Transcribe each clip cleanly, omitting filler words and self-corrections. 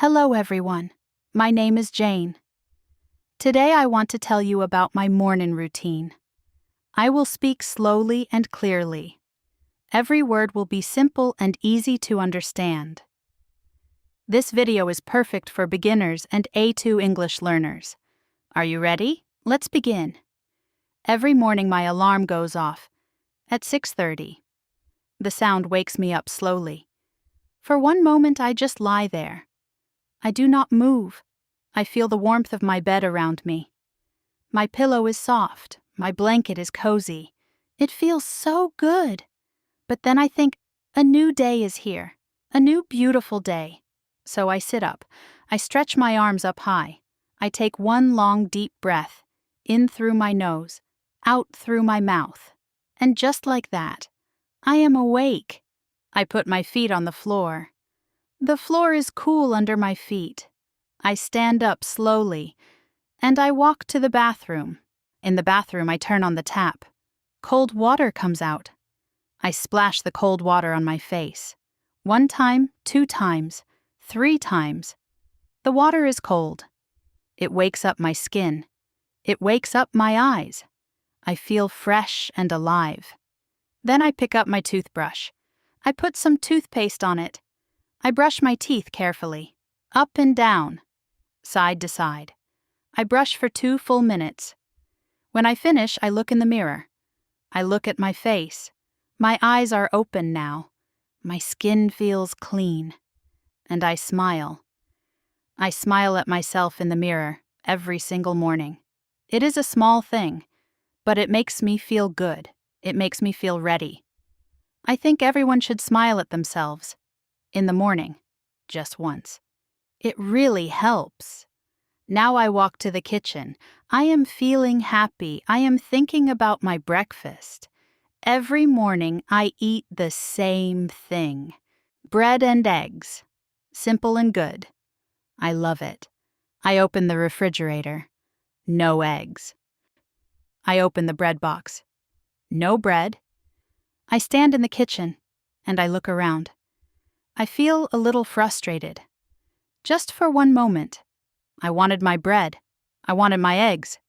Hello everyone, my name is Jane. Today I want to tell you about my morning routine. I will speak slowly and clearly. Every word will be simple and easy to understand. This video is perfect for beginners and A2 English learners. Are you ready? Let's begin. Every morning my alarm goes off at 6:30. The sound wakes me up slowly. For one moment I just lie there. I do not move. I feel the warmth of my bed around me. My pillow is soft. My blanket is cozy. It feels so good. But then I think, a new day is here. A new beautiful day. So I sit up. I stretch my arms up high. I take one long deep breath, in through my nose, out through my mouth. And just like that, I am awake. I put my feet on the floor. The floor is cool under my feet. I stand up slowly, and I walk to the bathroom. In the bathroom, I turn on the tap. Cold water comes out. I splash the cold water on my face. 1 time, 2 times, 3 times. The water is cold. It wakes up my skin. It wakes up my eyes. I feel fresh and alive. Then I pick up my toothbrush. I put some toothpaste on it. I brush my teeth carefully, up and down, side to side. I brush for 2 full minutes. When I finish, I look in the mirror. I look at my face. My eyes are open now. My skin feels clean. And I smile. I smile at myself in the mirror every single morning. It is a small thing, but it makes me feel good. It makes me feel ready. I think everyone should smile at themselves. In the morning, just once. It really helps. Now I walk to the kitchen. I am feeling happy. I am thinking about my breakfast. Every morning I eat the same thing. Bread and eggs. Simple and good. I love it. I open the refrigerator. No eggs. I open the bread box. No bread. I stand in the kitchen, and I look around. I feel a little frustrated. Just for one moment. I wanted my bread. I wanted my eggs.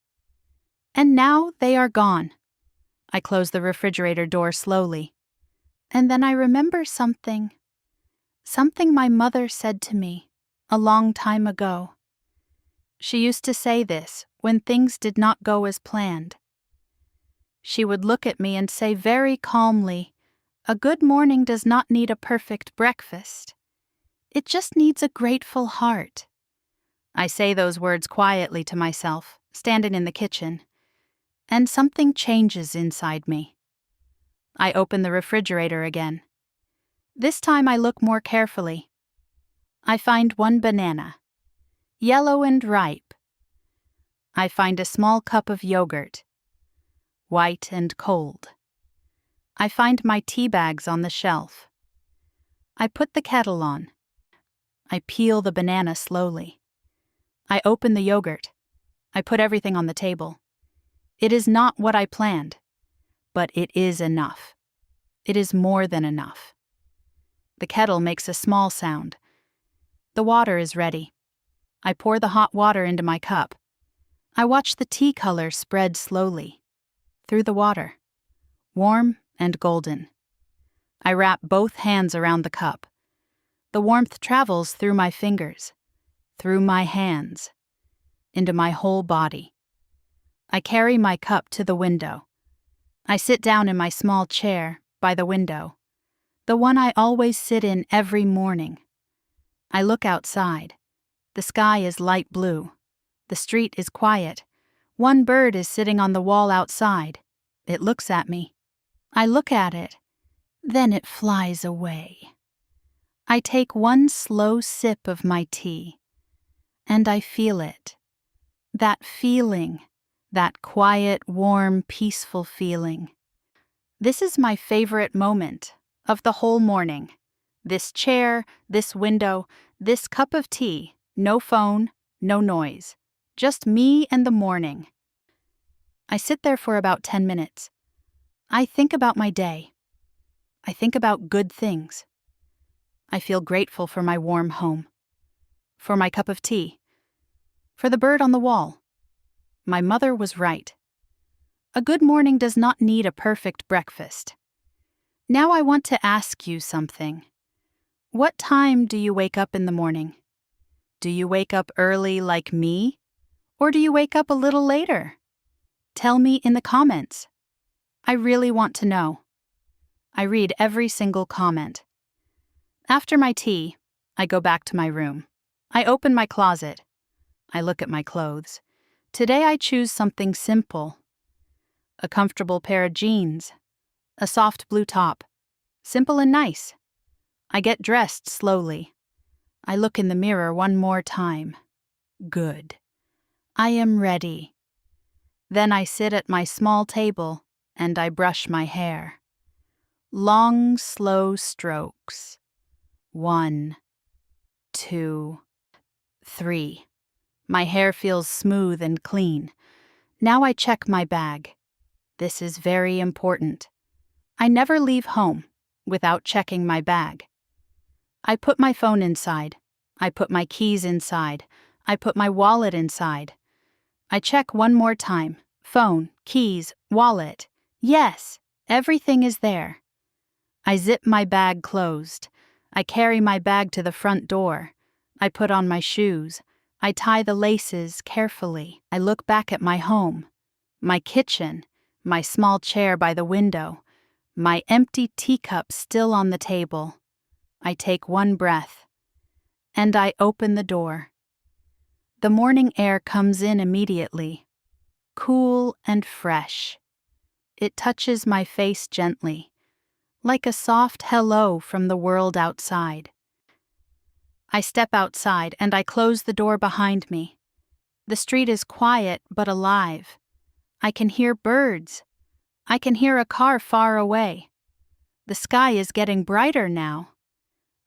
And now they are gone. I close the refrigerator door slowly. And then I remember something. Something my mother said to me a long time ago. She used to say this when things did not go as planned. She would look at me and say very calmly, "A good morning does not need a perfect breakfast. It just needs a grateful heart." I say those words quietly to myself, standing in the kitchen, and something changes inside me. I open the refrigerator again. This time I look more carefully. I find 1 banana, yellow and ripe. I find a small cup of yogurt, white and cold. I find my tea bags on the shelf. I put the kettle on. I peel the banana slowly. I open the yogurt. I put everything on the table. It is not what I planned, but it is enough. It is more than enough. The kettle makes a small sound. The water is ready. I pour the hot water into my cup. I watch the tea color spread slowly through the water, warm and golden. I wrap both hands around the cup. The warmth travels through my fingers, through my hands, into my whole body. I carry my cup to the window. I sit down in my small chair by the window, the one I always sit in every morning. I look outside. The sky is light blue. The street is quiet. 1 bird is sitting on the wall outside. It looks at me. I look at it. Then it flies away. I take 1 slow sip of my tea, and I feel it. That feeling, that quiet, warm, peaceful feeling. This is my favorite moment of the whole morning. This chair, this window, this cup of tea, no phone, no noise. Just me and the morning. I sit there for about 10 minutes. I think about my day. I think about good things. I feel grateful for my warm home, for my cup of tea, for the bird on the wall. My mother was right. A good morning does not need a perfect breakfast. Now I want to ask you something. What time do you wake up in the morning? Do you wake up early like me? Or do you wake up a little later? Tell me in the comments. I really want to know. I read every single comment. After my tea, I go back to my room. I open my closet. I look at my clothes. Today I choose something simple. A comfortable pair of jeans. A soft blue top. Simple and nice. I get dressed slowly. I look in the mirror one more time. Good. I am ready. Then I sit at my small table and I brush my hair. Long, slow strokes. 1, 2, 3. My hair feels smooth and clean. Now I check my bag. This is very important. I never leave home without checking my bag. I put my phone inside. I put my keys inside. I put my wallet inside. I check one more time. Phone, keys, wallet. Yes, everything is there. I zip my bag closed. I carry my bag to the front door. I put on my shoes. I tie the laces carefully. I look back at my home, my kitchen, my small chair by the window, my empty teacup still on the table. I take one breath, and I open the door. The morning air comes in immediately, cool and fresh. It touches my face gently, like a soft hello from the world outside. I step outside and I close the door behind me. The street is quiet but alive. I can hear birds. I can hear a car far away. The sky is getting brighter now.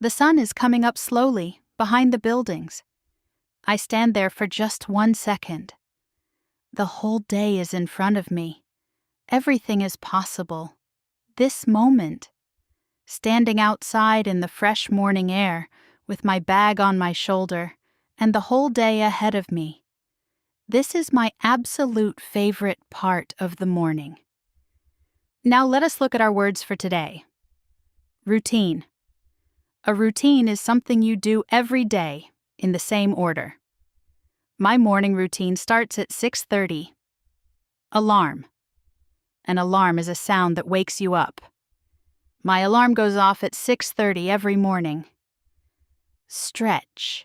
The sun is coming up slowly behind the buildings. I stand there for just 1 second. The whole day is in front of me. Everything is possible. This moment. Standing outside in the fresh morning air, with my bag on my shoulder, and the whole day ahead of me. This is my absolute favorite part of the morning. Now let us look at our words for today. Routine. A routine is something you do every day in the same order. My morning routine starts at 6:30. Alarm. An alarm is a sound that wakes you up. My alarm goes off at 6:30 every morning. Stretch.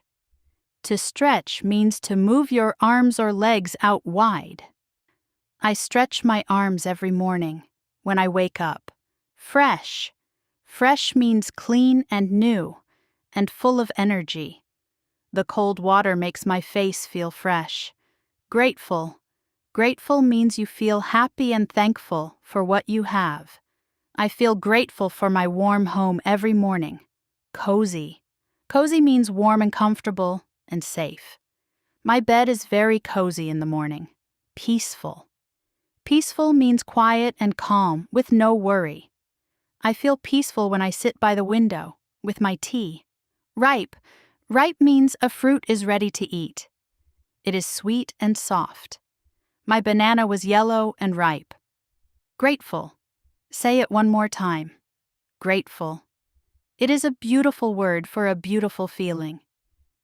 To stretch means to move your arms or legs out wide. I stretch my arms every morning when I wake up. Fresh. Fresh means clean and new and full of energy. The cold water makes my face feel fresh. Grateful. Grateful means you feel happy and thankful for what you have. I feel grateful for my warm home every morning. Cozy. Cozy means warm and comfortable and safe. My bed is very cozy in the morning. Peaceful. Peaceful means quiet and calm with no worry. I feel peaceful when I sit by the window with my tea. Ripe. Ripe means a fruit is ready to eat. It is sweet and soft. My banana was yellow and ripe. Grateful. Say it one more time. Grateful. It is a beautiful word for a beautiful feeling.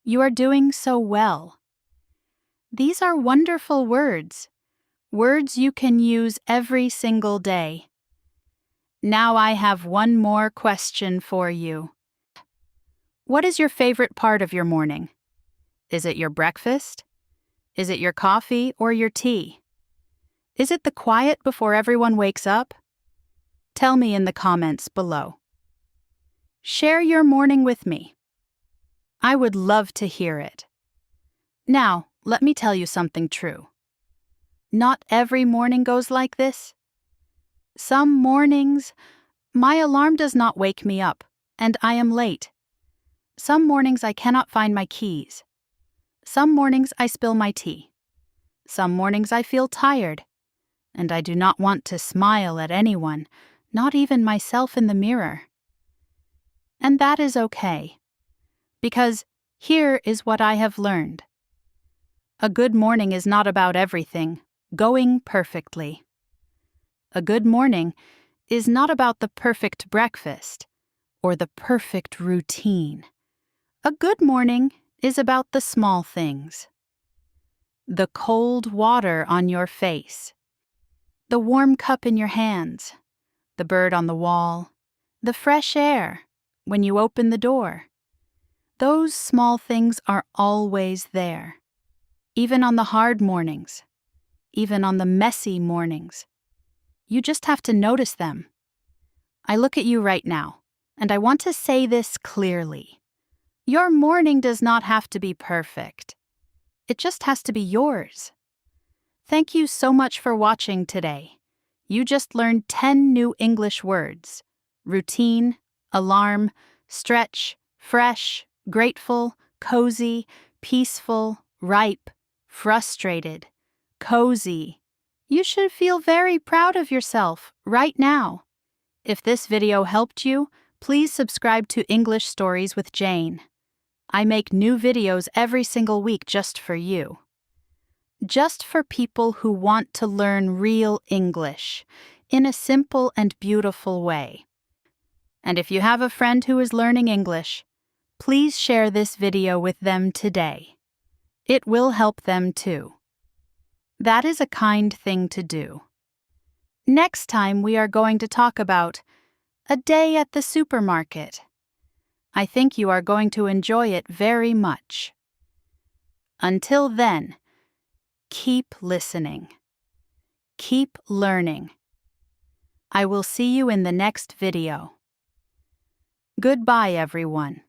You are doing so well. These are wonderful words. Words you can use every single day. Now I have one more question for you. What is your favorite part of your morning? Is it your breakfast? Is it your coffee or your tea? Is it the quiet before everyone wakes up? Tell me in the comments below. Share your morning with me. I would love to hear it. Now, let me tell you something true. Not every morning goes like this. Some mornings, my alarm does not wake me up, and I am late. Some mornings I cannot find my keys. Some mornings I spill my tea. Some mornings I feel tired, and I do not want to smile at anyone, not even myself in the mirror. And that is okay, because Here is what I have learned. A good morning is not about everything going perfectly. A good morning is not about the perfect breakfast or the perfect routine. A good morning is about the small things. The cold water on your face, the warm cup in your hands, the bird on the wall, the fresh air when you open the door. Those small things are always there, even on the hard mornings, even on the messy mornings. You just have to notice them. I look at you right now, and I want to say this clearly. Your morning does not have to be perfect. It just has to be yours. Thank you so much for watching today. You just learned 10 new English words: routine, alarm, stretch, fresh, grateful, cozy, peaceful, ripe, frustrated, cozy. You should feel very proud of yourself right now. If this video helped you, please subscribe to English Stories with Jane. I make new videos every single week just for you. Just for people who want to learn real English in a simple and beautiful way. And if you have a friend who is learning English, please share this video with them today. It will help them too. That is a kind thing to do. Next time we are going to talk about a day at the supermarket. I think you are going to enjoy it very much. Until then, keep listening. Keep learning. I will see you in the next video. Goodbye, everyone.